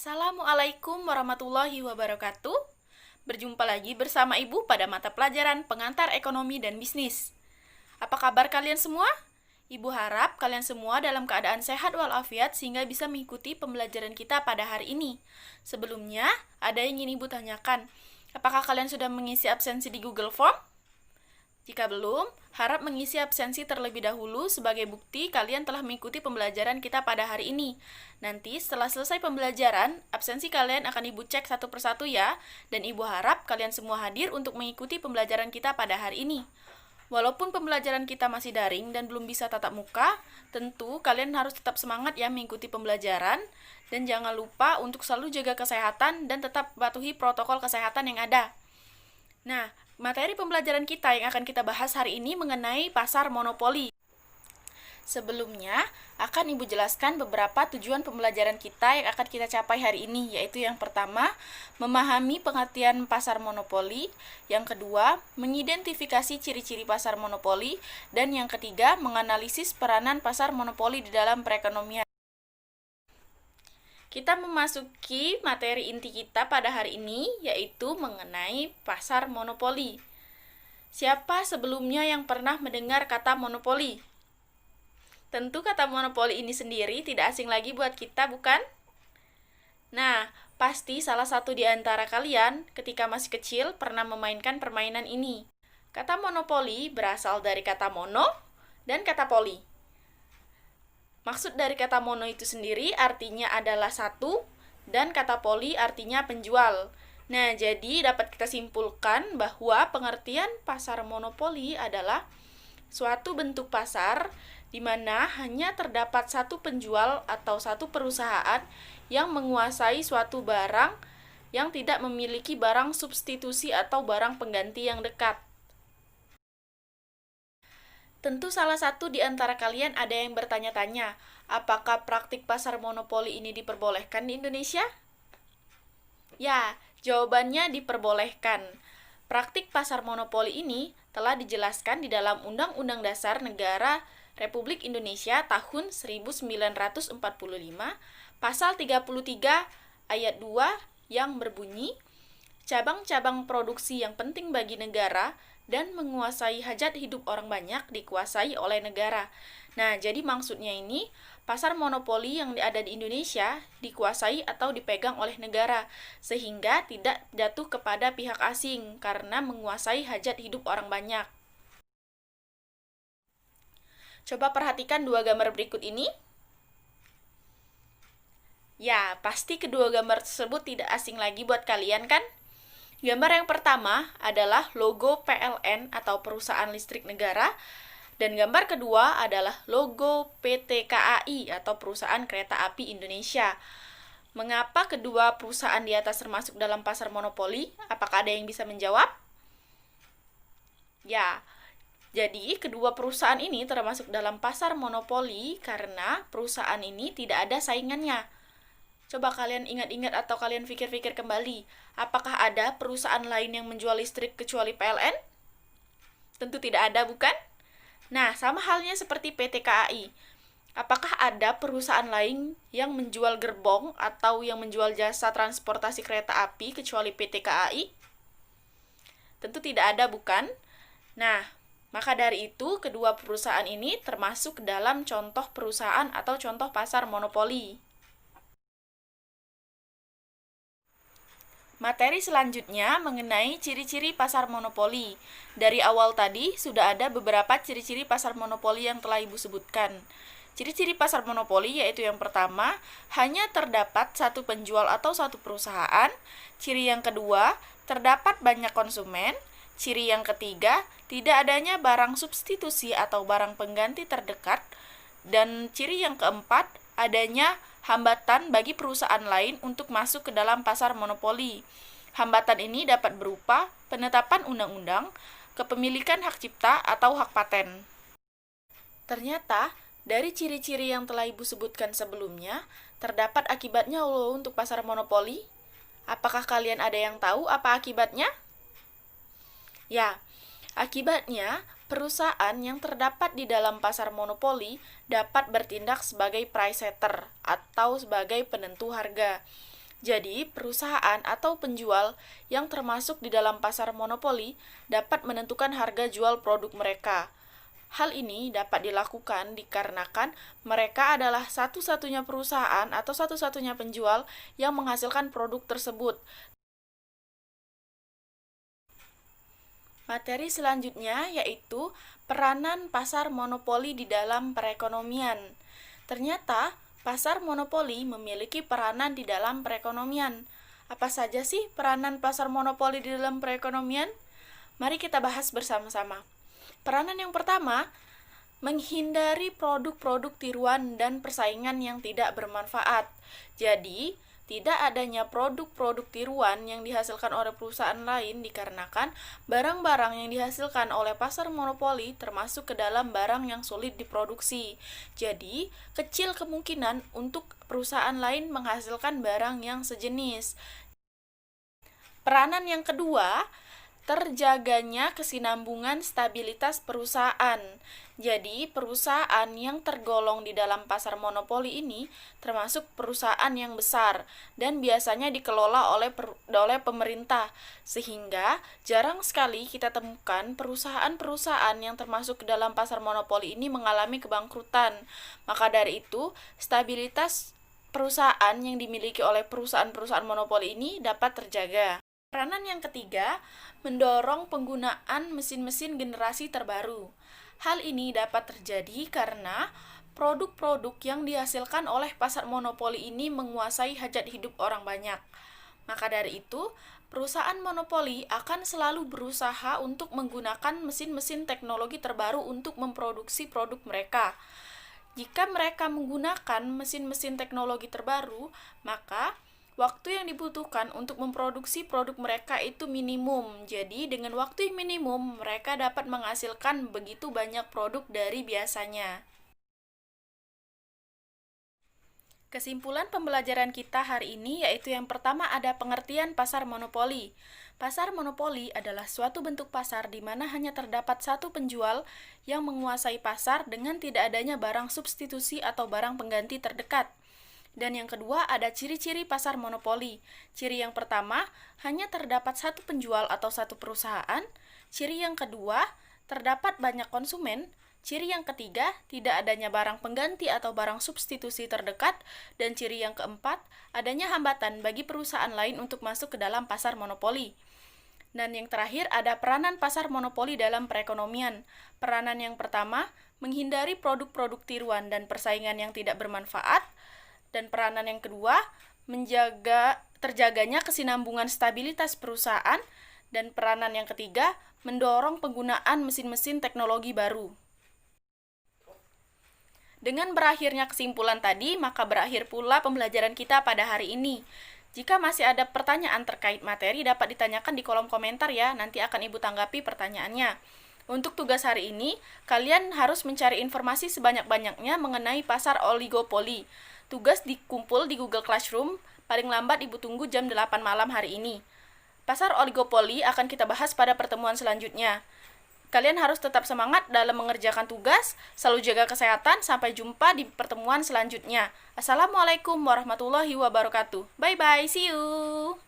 Assalamualaikum warahmatullahi wabarakatuh. Berjumpa lagi bersama Ibu pada mata pelajaran Pengantar Ekonomi dan Bisnis. Apa kabar kalian semua? Ibu harap kalian semua dalam keadaan sehat walafiat sehingga bisa mengikuti pembelajaran kita pada hari ini. Sebelumnya, ada yang ingin Ibu tanyakan. Apakah kalian sudah mengisi absensi di Google Form? Jika belum, harap mengisi absensi terlebih dahulu sebagai bukti kalian telah mengikuti pembelajaran kita pada hari ini. Nanti setelah selesai pembelajaran, absensi kalian akan Ibu cek satu persatu ya, dan Ibu harap kalian semua hadir untuk mengikuti pembelajaran kita pada hari ini. Walaupun pembelajaran kita masih daring dan belum bisa tatap muka, tentu kalian harus tetap semangat ya mengikuti pembelajaran, dan jangan lupa untuk selalu jaga kesehatan dan tetap patuhi protokol kesehatan yang ada. Nah, materi pembelajaran kita yang akan kita bahas hari ini mengenai pasar monopoli. Sebelumnya, akan Ibu jelaskan beberapa tujuan pembelajaran kita yang akan kita capai hari ini, yaitu yang pertama, memahami pengertian pasar monopoli, yang kedua, mengidentifikasi ciri-ciri pasar monopoli, dan yang ketiga, menganalisis peranan pasar monopoli di dalam perekonomian. Kita memasuki materi inti kita pada hari ini, yaitu mengenai pasar monopoli. Siapa sebelumnya yang pernah mendengar kata monopoli? Tentu kata monopoli ini sendiri tidak asing lagi buat kita, bukan? Nah, pasti salah satu di antara kalian ketika masih kecil pernah memainkan permainan ini. Kata monopoli berasal dari kata mono dan kata poli. Maksud dari kata mono itu sendiri artinya adalah satu, dan kata poli artinya penjual. Nah, jadi dapat kita simpulkan bahwa pengertian pasar monopoli adalah suatu bentuk pasar di mana hanya terdapat satu penjual atau satu perusahaan yang menguasai suatu barang yang tidak memiliki barang substitusi atau barang pengganti yang dekat. Tentu salah satu di antara kalian ada yang bertanya-tanya, apakah praktik pasar monopoli ini diperbolehkan di Indonesia? Ya, jawabannya diperbolehkan. Praktik pasar monopoli ini telah dijelaskan di dalam Undang-Undang Dasar Negara Republik Indonesia tahun 1945, pasal 33 ayat 2 yang berbunyi, cabang-cabang produksi yang penting bagi negara dan menguasai hajat hidup orang banyak dikuasai oleh negara. Nah, jadi maksudnya ini, pasar monopoli yang ada di Indonesia dikuasai atau dipegang oleh negara, sehingga tidak jatuh kepada pihak asing karena menguasai hajat hidup orang banyak. Coba perhatikan dua gambar berikut ini. Ya, pasti kedua gambar tersebut tidak asing lagi buat kalian kan? Gambar yang pertama adalah logo PLN atau Perusahaan Listrik Negara, dan gambar kedua adalah logo PT KAI atau Perusahaan Kereta Api Indonesia. Mengapa kedua perusahaan di atas termasuk dalam pasar monopoli? Apakah ada yang bisa menjawab? Ya, jadi kedua perusahaan ini termasuk dalam pasar monopoli karena perusahaan ini tidak ada saingannya. Coba kalian ingat-ingat atau kalian pikir-pikir kembali, apakah ada perusahaan lain yang menjual listrik kecuali PLN? Tentu tidak ada, bukan? Nah, sama halnya seperti PT KAI. Apakah ada perusahaan lain yang menjual gerbong atau yang menjual jasa transportasi kereta api kecuali PT KAI? Tentu tidak ada, bukan? Nah, maka dari itu kedua perusahaan ini termasuk dalam contoh perusahaan atau contoh pasar monopoli. Materi selanjutnya mengenai ciri-ciri pasar monopoli. Dari awal tadi sudah ada beberapa ciri-ciri pasar monopoli yang telah Ibu sebutkan. Ciri-ciri pasar monopoli yaitu yang pertama, hanya terdapat satu penjual atau satu perusahaan. Ciri yang kedua, terdapat banyak konsumen. Ciri yang ketiga, tidak adanya barang substitusi atau barang pengganti terdekat. Dan ciri yang keempat, adanya hambatan bagi perusahaan lain untuk masuk ke dalam pasar monopoli. Hambatan ini dapat berupa penetapan undang-undang, kepemilikan hak cipta atau hak paten. Ternyata, dari ciri-ciri yang telah Ibu sebutkan sebelumnya, terdapat akibatnya loh untuk pasar monopoli. Apakah kalian ada yang tahu apa akibatnya? Ya, akibatnya perusahaan yang terdapat di dalam pasar monopoli dapat bertindak sebagai price setter atau sebagai penentu harga. Jadi, perusahaan atau penjual yang termasuk di dalam pasar monopoli dapat menentukan harga jual produk mereka. Hal ini dapat dilakukan dikarenakan mereka adalah satu-satunya perusahaan atau satu-satunya penjual yang menghasilkan produk tersebut. Materi selanjutnya yaitu peranan pasar monopoli di dalam perekonomian. Ternyata, pasar monopoli memiliki peranan di dalam perekonomian. Apa saja sih peranan pasar monopoli di dalam perekonomian? Mari kita bahas bersama-sama. Peranan yang pertama, menghindari produk-produk tiruan dan persaingan yang tidak bermanfaat. Jadi, tidak adanya produk-produk tiruan yang dihasilkan oleh perusahaan lain dikarenakan barang-barang yang dihasilkan oleh pasar monopoli termasuk ke dalam barang yang sulit diproduksi. Jadi, kecil kemungkinan untuk perusahaan lain menghasilkan barang yang sejenis. Peranan yang kedua, terjaganya kesinambungan stabilitas perusahaan. Jadi, perusahaan yang tergolong di dalam pasar monopoli ini termasuk perusahaan yang besar dan biasanya dikelola oleh pemerintah, sehingga jarang sekali kita temukan perusahaan-perusahaan yang termasuk ke dalam pasar monopoli ini mengalami kebangkrutan. Maka dari itu, stabilitas perusahaan yang dimiliki oleh perusahaan-perusahaan monopoli ini dapat terjaga. Peranan yang ketiga, mendorong penggunaan mesin-mesin generasi terbaru. Hal ini dapat terjadi karena produk-produk yang dihasilkan oleh pasar monopoli ini menguasai hajat hidup orang banyak. Maka dari itu, perusahaan monopoli akan selalu berusaha untuk menggunakan mesin-mesin teknologi terbaru untuk memproduksi produk mereka. Jika mereka menggunakan mesin-mesin teknologi terbaru, maka waktu yang dibutuhkan untuk memproduksi produk mereka itu minimum. Jadi, dengan waktu yang minimum, mereka dapat menghasilkan begitu banyak produk dari biasanya. Kesimpulan pembelajaran kita hari ini yaitu yang pertama ada pengertian pasar monopoli. Pasar monopoli adalah suatu bentuk pasar di mana hanya terdapat satu penjual yang menguasai pasar dengan tidak adanya barang substitusi atau barang pengganti terdekat. Dan yang kedua, ada ciri-ciri pasar monopoli. Ciri yang pertama, hanya terdapat satu penjual atau satu perusahaan. Ciri yang kedua, terdapat banyak konsumen. Ciri yang ketiga, tidak adanya barang pengganti atau barang substitusi terdekat. Dan ciri yang keempat, adanya hambatan bagi perusahaan lain untuk masuk ke dalam pasar monopoli. Dan yang terakhir, ada peranan pasar monopoli dalam perekonomian. Peranan yang pertama, menghindari produk-produk tiruan dan persaingan yang tidak bermanfaat. Dan peranan yang kedua, terjaganya kesinambungan stabilitas perusahaan. Dan peranan yang ketiga, mendorong penggunaan mesin-mesin teknologi baru. Dengan berakhirnya kesimpulan tadi, maka berakhir pula pembelajaran kita pada hari ini. Jika masih ada pertanyaan terkait materi, dapat ditanyakan di kolom komentar ya, nanti akan Ibu tanggapi pertanyaannya. Untuk tugas hari ini, kalian harus mencari informasi sebanyak-banyaknya mengenai pasar oligopoli. Tugas dikumpul di Google Classroom, paling lambat Ibu tunggu jam 8 malam hari ini. Pasar oligopoli akan kita bahas pada pertemuan selanjutnya. Kalian harus tetap semangat dalam mengerjakan tugas, selalu jaga kesehatan, sampai jumpa di pertemuan selanjutnya. Assalamualaikum warahmatullahi wabarakatuh. Bye-bye, see you!